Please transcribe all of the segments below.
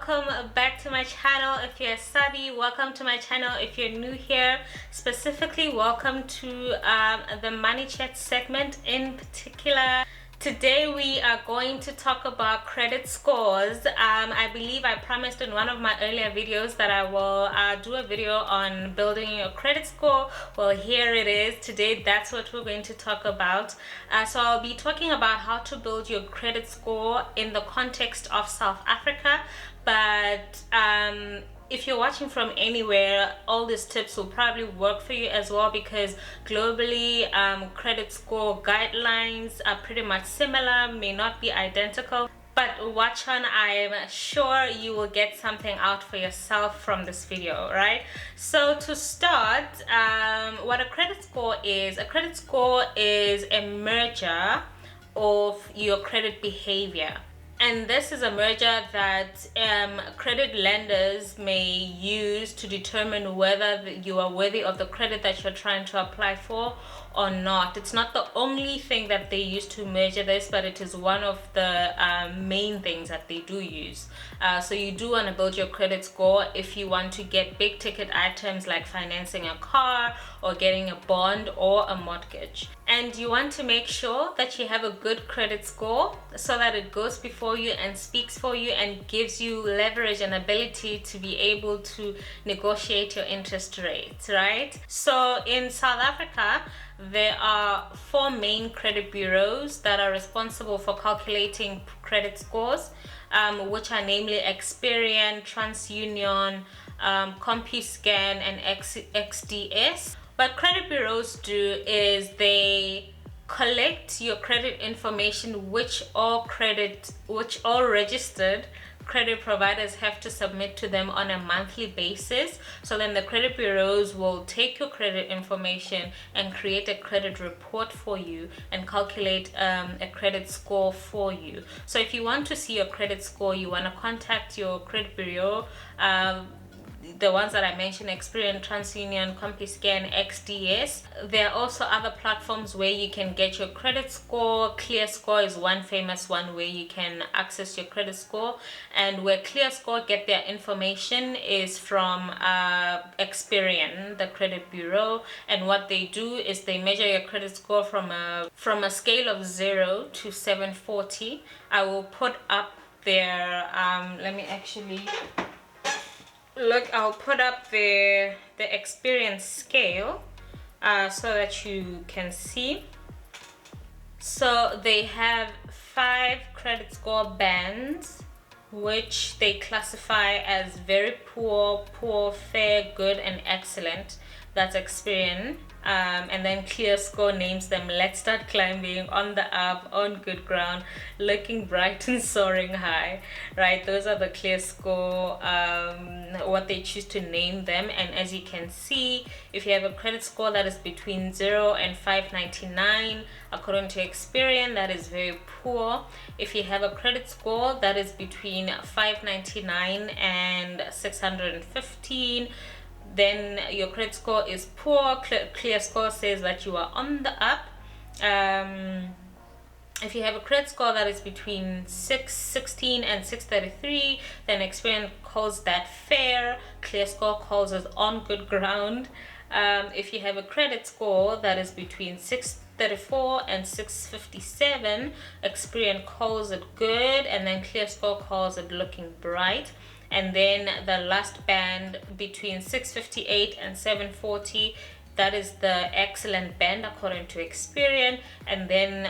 welcome back to my channel. If you're savvy, welcome to my channel. If you're new here, specifically welcome to the money chat segment in particular. Today we are going to talk about credit scores. I believe I promised in one of my earlier videos that I will do a video on building your credit score. Well, here it is. Today that's what we're going to talk about. So I'll be talking about how to build your credit score in the context of South Africa, but if you're watching from anywhere, all these tips will probably work for you as well, because globally credit score guidelines are pretty much similar, may not be identical, but watch on. I'm sure you will get something out for yourself from this video, right? So to start, what a credit score is a merger of your credit behavior. And this is a merger that credit lenders may use to determine whether you are worthy of the credit that you're trying to apply for or not. It's not the only thing that they use to measure this, but it is one of the main things that they do use. So you do want to build your credit score if you want to get big ticket items like financing a car or getting a bond or a mortgage. And you want to make sure that you have a good credit score so that it goes before you and speaks for you and gives you leverage and ability to be able to negotiate your interest rates, right? So in South Africa, there are 4 main credit bureaus that are responsible for calculating credit scores, which are namely Experian, TransUnion, CompuScan, and XDS. What credit bureaus do is they collect your credit information, which all registered credit providers have to submit to them on a monthly basis. So then the credit bureaus will take your credit information and create a credit report for you and calculate a credit score for you. So if you want to see your credit score, you want to contact your credit bureau. The ones that I mentioned, Experian, TransUnion, CompuScan, XDS. There are also other platforms where you can get your credit score. ClearScore is one famous one where you can access your credit score. And where ClearScore get their information is from Experian, the credit bureau. And what they do is they measure your credit score from a scale of 0 to 740. I will put up their, let me actually... Look, I'll put up the Experience scale so that you can see. So they have 5 credit score bands, which they classify as very poor, fair, good, and excellent. That's Experian. And then ClearScore names them Let's Start Climbing, On the Up, On Good Ground, Looking Bright, and Soaring High, right? Those are the ClearScore, what they choose to name them. And as you can see, if you have a credit score that is between 0 and 599, according to Experian, that is very poor. If you have a credit score that is between 599 and 615, then your credit score is poor. ClearScore says that you are on the up. If you have a credit score that is between 616 and 633, then Experian calls that fair. ClearScore calls it on good ground. If you have a credit score that is between 634 and 657, Experian calls it good, and then ClearScore calls it looking bright. And then the last band between 658 and 740, that is the excellent band according to Experian. And then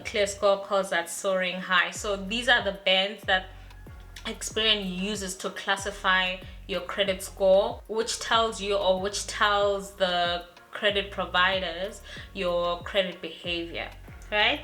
ClearScore calls that soaring high. So these are the bands that Experian uses to classify your credit score, which tells you, or which tells the credit providers, your credit behavior, right?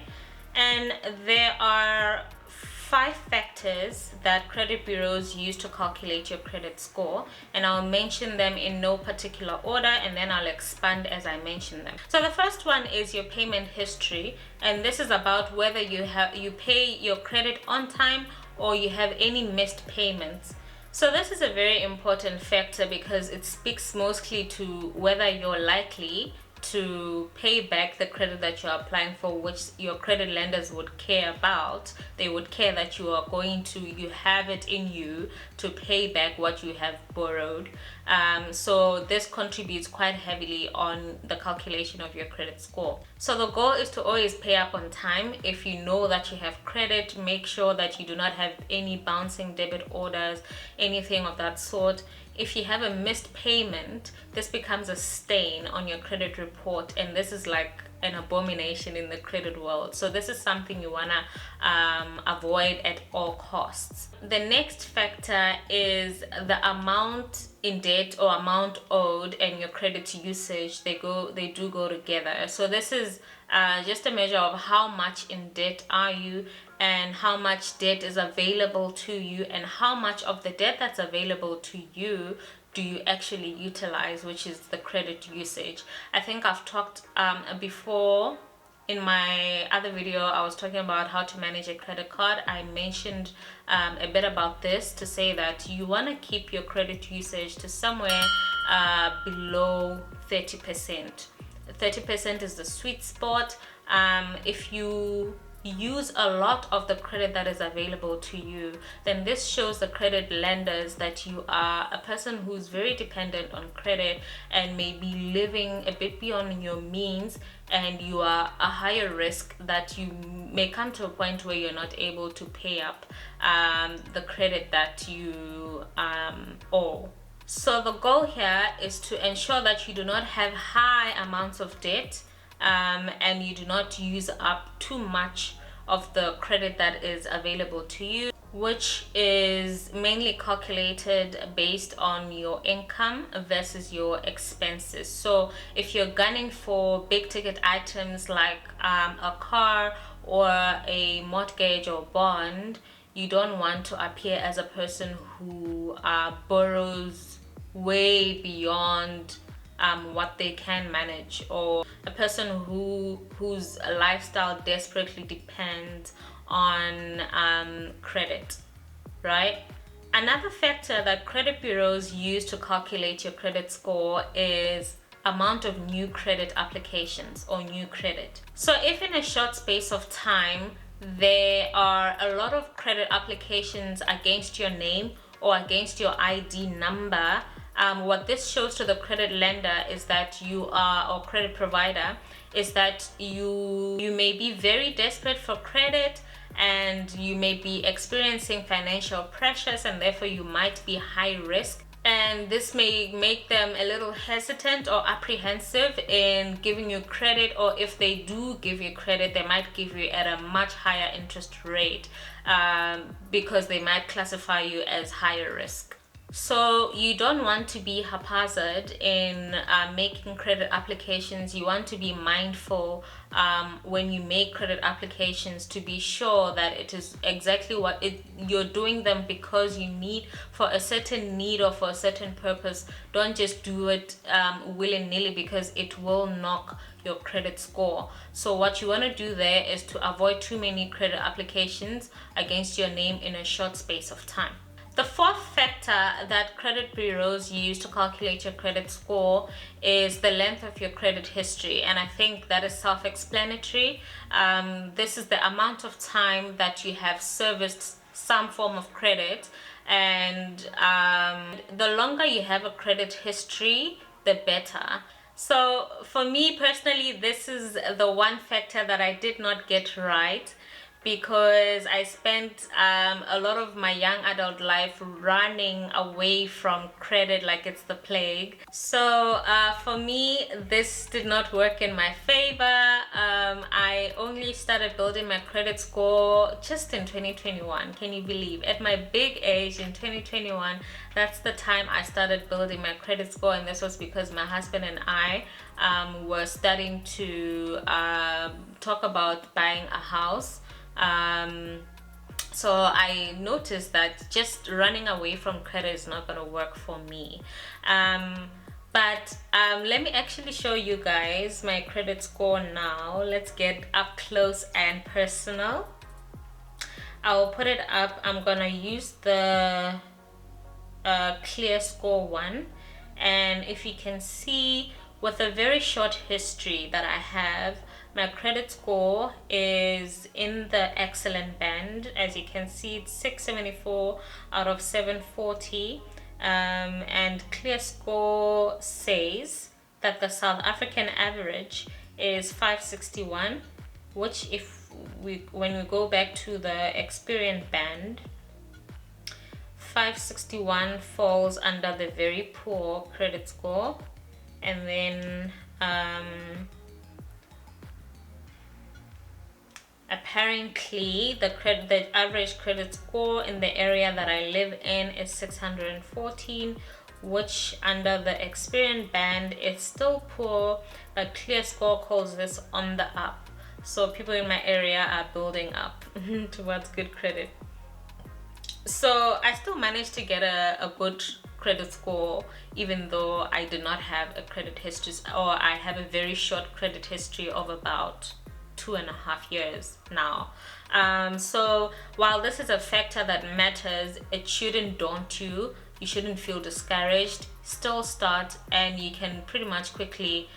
And there are 5 factors that credit bureaus use to calculate your credit score, and I'll mention them in no particular order, and then I'll expand as I mention them. So the first one is your payment history, and this is about whether you pay your credit on time or you have any missed payments. So this is a very important factor because it speaks mostly to whether you're likely to pay back the credit that you're applying for, which your credit lenders would care about. They would care that you have it in you to pay back what you have borrowed. So this contributes quite heavily on the calculation of your credit score. So the goal is to always pay up on time. If you know that you have credit, make sure that you do not have any bouncing debit orders, anything of that sort. If you have a missed payment, this becomes a stain on your credit report, and this is like an abomination in the credit world. So this is something you want to avoid at all costs. The next factor is the amount in debt or amount owed and your credit usage. They do go together. So this is just a measure of how much in debt are you, and how much debt is available to you, and how much of the debt that's available to you do you actually utilize, which is the credit usage. I think I've talked before in my other video. I was talking about how to manage a credit card. I mentioned a bit about this to say that you want to keep your credit usage to somewhere below 30%. 30% is the sweet spot. If you use a lot of the credit that is available to you, then this shows the credit lenders that you are a person who's very dependent on credit and may be living a bit beyond your means, and you are a higher risk that you may come to a point where you're not able to pay up the credit that you owe. So the goal here is to ensure that you do not have high amounts of debt, and you do not use up too much of the credit that is available to you, which is mainly calculated based on your income versus your expenses. So if you're gunning for big ticket items like a car or a mortgage or bond, you don't want to appear as a person who borrows way beyond what they can manage, or a person whose lifestyle desperately depends on credit, right? Another factor that credit bureaus use to calculate your credit score is amount of new credit applications or new credit. So if in a short space of time there are a lot of credit applications against your name or against your ID number, what this shows to the credit lender is that you are, or credit provider, is that you may be very desperate for credit, and you may be experiencing financial pressures, and therefore you might be high risk. And this may make them a little hesitant or apprehensive in giving you credit, or if they do give you credit, they might give you at a much higher interest rate because they might classify you as higher risk. So you don't want to be haphazard in making credit applications. You want to be mindful when you make credit applications to be sure that it is exactly what you're doing them because you need, for a certain need or for a certain purpose. Don't just do it willy-nilly, because it will knock your credit score. So what you want to do there is to avoid too many credit applications against your name in a short space of time. The fourth factor that credit bureaus use to calculate your credit score is the length of your credit history, and I think that is self-explanatory. This is the amount of time that you have serviced some form of credit, and the longer you have a credit history, the better. So for me personally, this is the one factor that I did not get right, because I spent a lot of my young adult life running away from credit like it's the plague. So for me, this did not work in my favor. I only started building my credit score just in 2021. Can you believe? At my big age in 2021, that's the time I started building my credit score, and this was because my husband and I were starting to talk about buying a house. So I noticed that just running away from credit is not going to work for me. But let me actually show you guys my credit score now. Let's get up close and personal. I'll put it up. I'm gonna use the clear score one, and if you can see, with a very short history that I have, my credit score is in the excellent band. As you can see, it's 674 out of 740. And Clear Score says that the South African average is 561, which when we go back to the Experian band, 561 falls under the very poor credit score. And then apparently the average credit score in the area that I live in is 614, which under the Experian band is still poor, but Clear Score calls this on the up. So people in my area are building up towards good credit. So I still managed to get a good credit score, even though I did not have a credit history, or I have a very short credit history of about 2.5 years now. So while this is a factor that matters, it shouldn't daunt you. You shouldn't feel discouraged. Still start, and you can pretty much quickly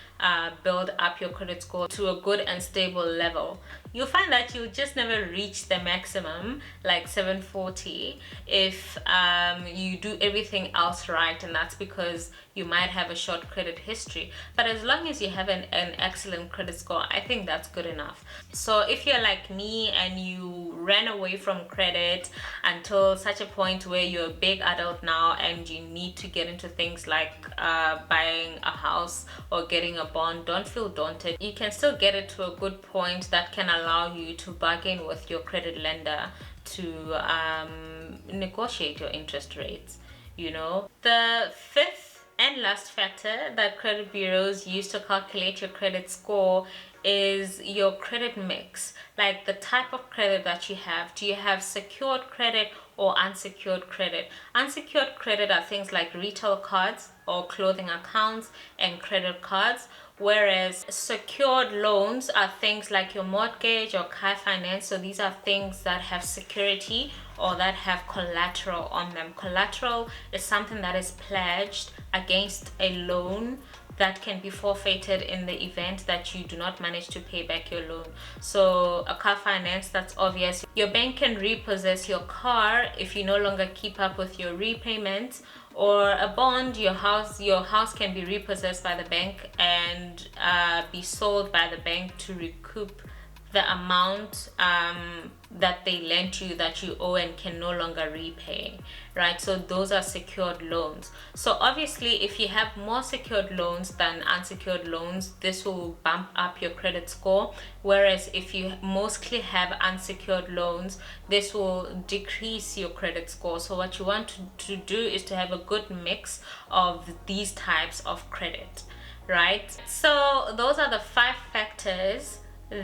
build up your credit score to a good and stable level. You'll find that you'll just never reach the maximum, like 740, if you do everything else right, and that's because you might have a short credit history. But as long as you have an excellent credit score, I think that's good enough. So if you're like me and you ran away from credit until such a point where you're a big adult now and you need to get into things like buying a house or getting a bond, don't feel daunted. You can still get it to a good point that can allow you to bargain with your credit lender to negotiate your interest rates. The fifth and last factor that credit bureaus use to calculate your credit score is your credit mix, like the type of credit that you have. Do you have secured credit or unsecured credit? Unsecured credit are things like retail cards or clothing accounts and credit cards, whereas secured loans are things like your mortgage or car finance. So these are things that have security or that have collateral on them. Collateral is something that is pledged against a loan that can be forfeited in the event that you do not manage to pay back your loan. So a car finance, that's obvious. Your bank can repossess your car if you no longer keep up with your repayments. Or a bond, your house can be repossessed by the bank and be sold by the bank to recoup the amount that they lent you that you owe and can no longer repay, right? So those are secured loans. So obviously if you have more secured loans than unsecured loans, this will bump up your credit score, whereas if you mostly have unsecured loans, this will decrease your credit score. So what you want to do is to have a good mix of these types of credit, right? So those are the 5 factors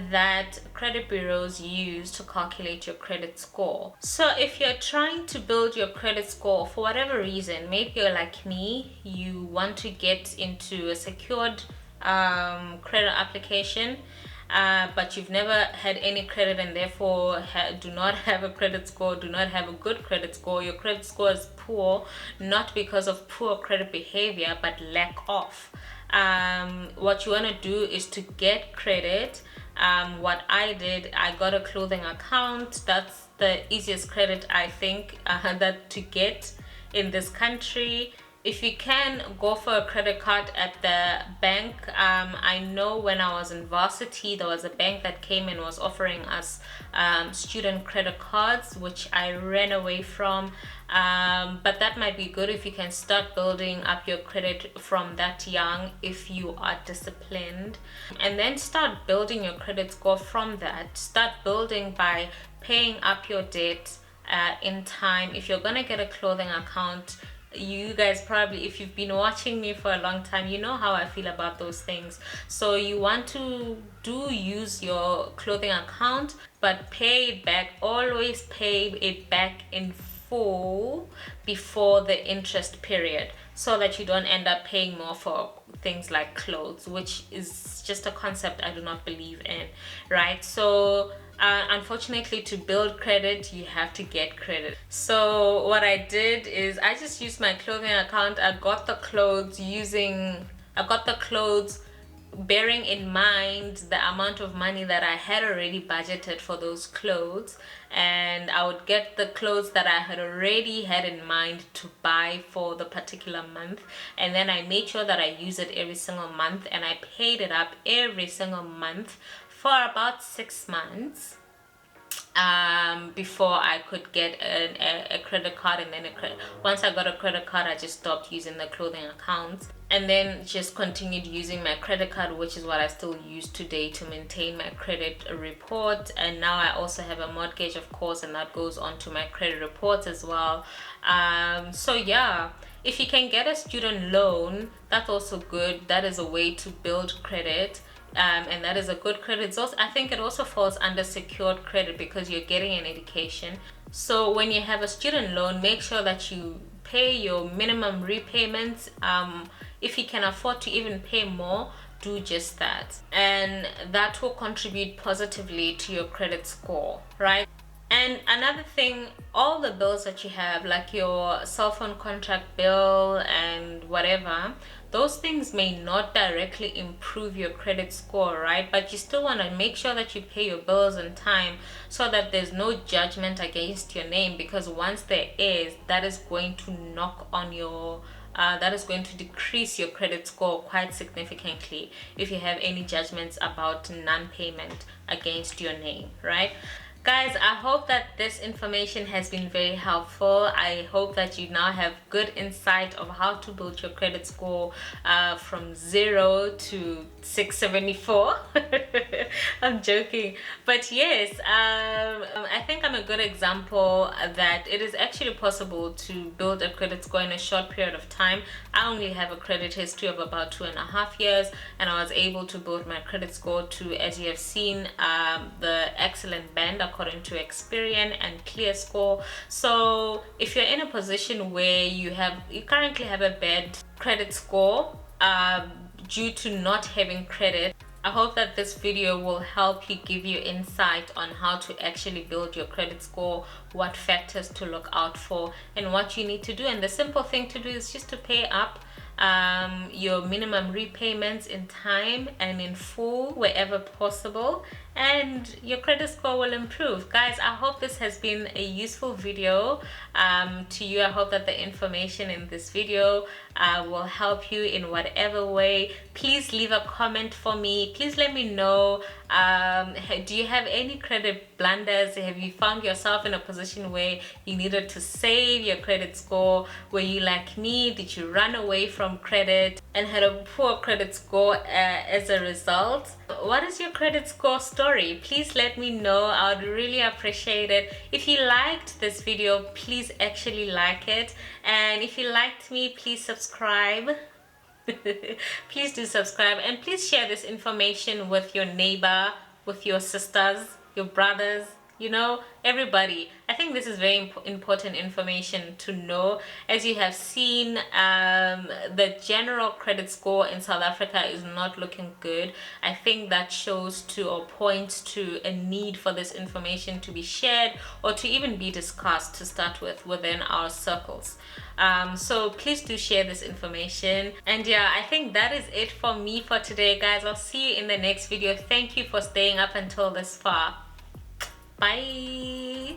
that credit bureaus use to calculate your credit score. So if you're trying to build your credit score for whatever reason, maybe you're like me, you want to get into a secured credit application, but you've never had any credit and therefore do not have a credit score, do not have a good credit score. Your credit score is poor, not because of poor credit behavior, but lack of. What you want to do is to get credit. What I did, I got a clothing account. That's the easiest credit I think that to get in this country. If you can, go for a credit card at the bank. I know when I was in varsity, there was a bank that came and was offering us student credit cards, which I ran away from. But that might be good if you can start building up your credit from that young, if you are disciplined, and then start building your credit score from that. Start building by paying up your debt in time. If you're gonna get a clothing account, you guys probably, if you've been watching me for a long time, you know how I feel about those things. So you want to use your clothing account, but pay it back. Always pay it back in full before the interest period, so that you don't end up paying more for things like clothes, which is just a concept I do not believe in, right? So unfortunately, to build credit, you have to get credit. So what I did is I just used my clothing account. I got the clothes using I got the clothes bearing in mind the amount of money that I had already budgeted for those clothes, and I would get the clothes that I had already had in mind to buy for the particular month, and then I made sure that I use it every single month, and I paid it up every single month for about 6 months before I could get a credit card. And then once I got a credit card, I just stopped using the clothing accounts and then just continued using my credit card, which is what I still use today to maintain my credit report. And now I also have a mortgage, of course, and that goes on to my credit report as well. So yeah, if you can get a student loan, that's also good. That is a way to build credit. And that is a good credit. It's also, I think it also falls under secured credit because you're getting an education. So when you have a student loan, make sure that you pay your minimum repayments. If you can afford to even pay more, do just that, and that will contribute positively to your credit score, right? And another thing, all the bills that you have, like your cell phone contract bill and whatever, those things may not directly improve your credit score, right? But you still want to make sure that you pay your bills on time so that there's no judgment against your name, because once there is, that is going to knock on your that is going to decrease your credit score quite significantly if you have any judgments about non-payment against your name, right? Guys, I hope that this information has been very helpful. I hope that you now have good insight of how to build your credit score from 0 to 674. I'm joking. But yes, I think I'm a good example that it is actually possible to build a credit score in a short period of time. I only have a credit history of about 2.5 years, and I was able to build my credit score to, as you have seen, the excellent band according to Experian and Clear Score. So if you're in a position where you currently have a bad credit score due to not having credit, I hope that this video will help you, give you insight on how to actually build your credit score, what factors to look out for, and what you need to do. And the simple thing to do is just to pay up your minimum repayments in time and in full wherever possible, and your credit score will improve. Guys, I hope this has been a useful video to you. I hope that the information in this video will help you in whatever way. Please leave a comment for me. Please let me know, do you have any credit blunders? Have you found yourself in a position where you needed to save your credit score? Were you like me? Did you run away from credit and had a poor credit score as a result? What is your credit score story? Please let me know. I would really appreciate it. If you liked this video, please actually like it, and if you liked me, please subscribe. Please do subscribe, and please share this information with your neighbor, with your sisters, your brothers, you know, everybody. I think this is very important information to know. As you have seen, the general credit score in South Africa is not looking good. I think that shows to or points to a need for this information to be shared or to even be discussed to start with within our circles. So please do share this information. And yeah, I think that is it for me for today, guys. I'll see you in the next video. Thank you for staying up until this far. Bye.